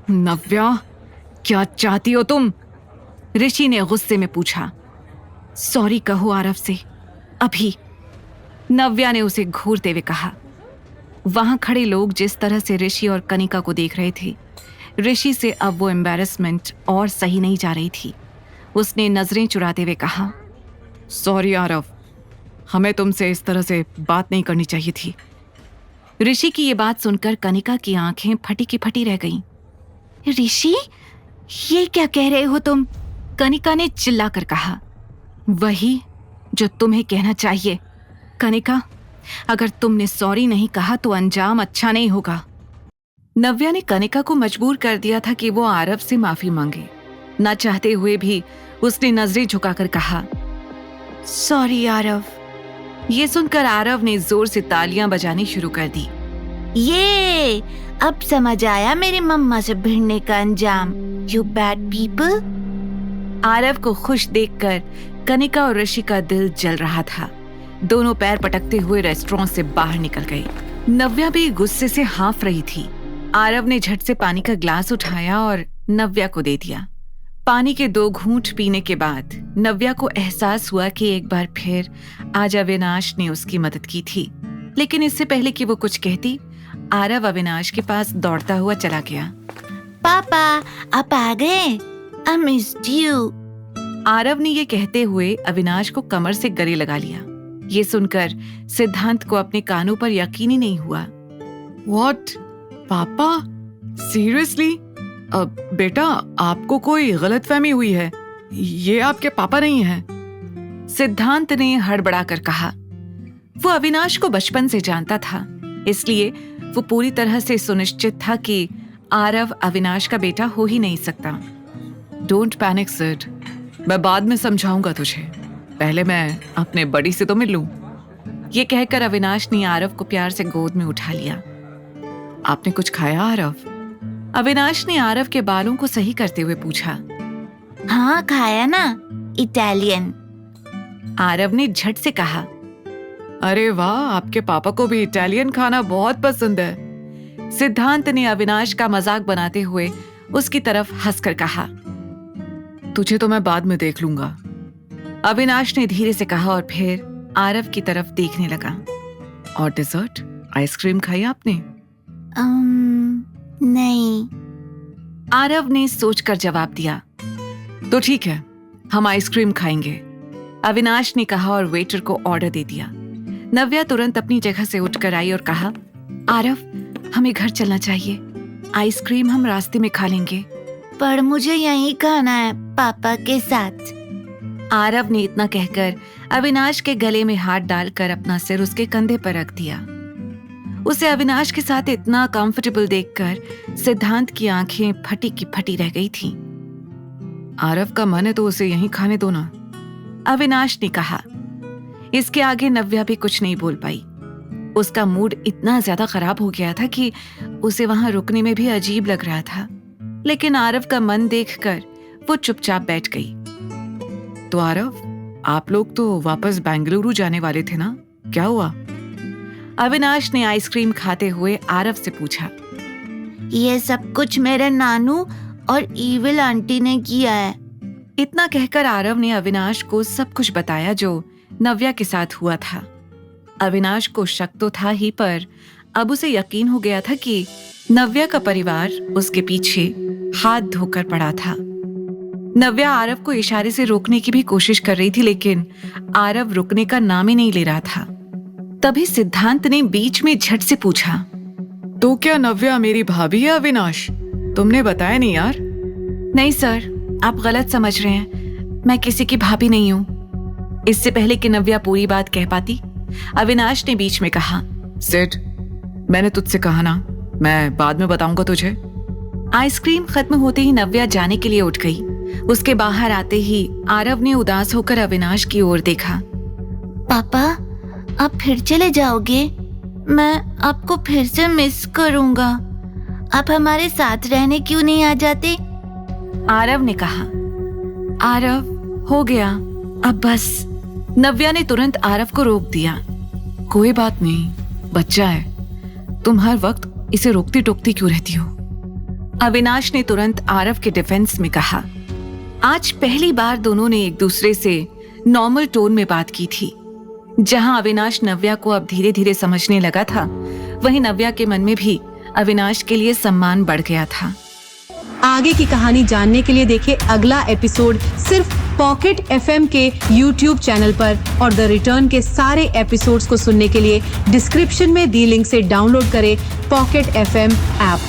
नव्या, क्या चाहती हो तुम? ऋषि ने गुस्से में पूछा। सॉरी कहो आरव से, अभी, नव्या ने उसे घूरते हुए कहा। वहां खड़े लोग जिस तरह से ऋषि और कनिका को देख रहे थे, ऋषि से अब वो एम्बैरेसमेंट और सही नहीं जा रही थी। उसने नजरें चुराते हुए कहा, सॉरी आरव, हमें तुमसे इस तरह से बात नहीं करनी चाहिए थी। ऋषि की ये बात सुनकर कनिका की आंखें फटी की फटी रह गईं। ऋषि, ये क्या कह रहे हो तुम? कनिका ने चिल्लाकर कहा। वही जो तुम्हें कहना चाहिए। कनिका, अगर तुमने सॉरी नहीं कहा तो अंजाम अच्छा नहीं होगा। नव्या ने कनिका को मजबूर कर दिया था कि वो आरव से माफी मांगे। ना चाहते हुए भी उसने नजरें झुकाकर कहा, सॉरी आरव। ये सुनकर आरव ने जोर से तालियां बजानी शुरू कर दी। ये अब समझ आया मेरी मम्मा से भिड़ने का अंजाम, यू बैड पीपल। आरव को खुश देखकर कनिका और ऋषि का दिल जल रहा था। दोनों पैर पटकते हुए रेस्टोरेंट से बाहर निकल गए। नव्या भी गुस्से से हाँफ रही थी। आरव ने झट से पानी का ग्लास उठाया और नव्या को दे दिया। पानी के 2 घूंट पीने के बाद नव्या को एहसास हुआ कि एक बार फिर आज अविनाश ने उसकी मदद की थी। लेकिन इससे पहले कि वो कुछ कहती, आरव अविनाश के पास दौड़ता हुआ चला गया। पापा, आप आ गए? I missed you। आरव ने ये कहते हुए अविनाश को कमर से गले लगा लिया। ये सुनकर सिद्धांत को अपने कानों पर यकीन ही नहीं हुआ। What? पापा? Seriously? बेटा, आपको कोई गलतफहमी हुई है। ये आपके पापा नहीं हैं। सिद्धांत ने हड़बड़ाकर कहा। वो अविनाश को बचपन से जानता था, इसलिए वो पूरी तरह से सुनिश्चित था कि आरव अविनाश का बेटा हो ही नहीं सकता। डोंट पैनिक सिड, मैं बाद में समझाऊंगा तुझे। पहले मैं अपने बड़ी से तो मिल लूं। ये कहकर अविनाश ने आरव को प्यार से गोद में उठा लिया। आपने कुछ खाया आरव? अविनाश ने आरव के बालों को सही करते हुए पूछा। हाँ खाया ना, इटालियन। आरव ने झट से कहा। अरे वाह, आपके पापा को भी इटालियन खाना बहुत पसंद है। सिद्धांत ने अविनाश का मजाक बनाते हुए उसकी तरफ हंसकर कहा। तुझे तो मैं बाद में देख लूंगा, अविनाश ने धीरे से कहा और फिर आरव की तरफ देखने लगा। और डेजर्ट, आइसक्रीम खाई आपने? नहीं। आरव ने सोचकर जवाब दिया। तो ठीक है, हम आइसक्रीम खाएंगे, अविनाश ने कहा और वेटर को ऑर्डर दे दिया। नव्या तुरंत अपनी जगह से उठकर आई और कहा, आरव, हमें घर चलना चाहिए। आइसक्रीम हम रास्ते में खा लेंगे। पर मुझे यहीं खाना है, पापा के साथ। आरव ने इतना कहकर अविनाश के गले में हाथ डालकर अपना सिर उसके कंधे पर रख दिया। उसे अविनाश के साथ इतना कंफर्टेबल देखकर सिद्धांत की आंखें फटी की फटी रह गई थीं। आरव का मन है तो उसे यहीं खाने दो ना, अविनाश ने कहा। इसके आगे नव्या भी कुछ नहीं बोल पाई। उसका मूड इतना ज्यादा खराब हो गया था कि उसे वहां रुकने में भी अजीब लग रहा था। लेकिन आरव का मन देखकर वो चुपचाप बैठ गई। तो आरव, आप लोग तो वापस बेंगलुरु जाने वाले थे ना, क्या हुआ? अविनाश ने आइसक्रीम खाते हुए आरव से पूछा। ये सब कुछ मेरे नानू और ईविल आंटी ने किया है। इतना कहकर आरव ने अविनाश को सब कुछ बताया जो नव्या के साथ हुआ था। अविनाश को शक तो था ही, पर अब उसे यकीन हो गया था कि नव्या का परिवार उसके पीछे हाथ धोकर पड़ा था। नव्या आरव को इशारे से रोकने की भी कोशिश कर रही थी, लेकिन आरव रुकने का नाम ही नहीं ले रहा था। तभी सिद्धांत ने बीच में झट से पूछा, तो क्या नव्या मेरी भाभी है अविनाश? तुमने बताया नहीं यार। नहीं सर, आप गलत समझ रहे हैं, मैं किसी की भाभी नहीं हूँ। इससे पहले कि नव्या पूरी बात कह पाती, अविनाश ने बीच में कहा, सिड, मैंने तुझसे कहा ना, मैं बाद में बताऊंगा तुझे। आइसक्रीम खत्म होते ही नव्या जाने के लिए उठ गई। उसके बाहर आते ही आरव ने उदास होकर अविनाश की ओर देखा। पापा, आप फिर चले जाओगे? मैं आपको फिर से मिस करूंगा। आप हमारे साथ रहने क्यों नहीं आ जाते? आरव ने कहा। आरव, हो गया, अब बस। नव्या ने तुरंत आरव को रोक दिया। कोई बात नहीं, बच्चा है, तुम हर वक्त इसे रोकती टोकती क्यों रहती हो? अविनाश ने तुरंत आरव के डिफेंस में कहा। आज पहली बार दोनों ने एक दूसरे से नॉर्मल टोन में बात की थी। जहां अविनाश नव्या को अब धीरे धीरे समझने लगा था, वहीं नव्या के मन में भी अविनाश के लिए सम्मान बढ़ गया था। आगे की कहानी जानने के लिए देखें अगला एपिसोड सिर्फ पॉकेट FM के YouTube चैनल पर, और द रिटर्न के सारे एपिसोड्स को सुनने के लिए डिस्क्रिप्शन में दी लिंक से डाउनलोड करें पॉकेट FM ऐप।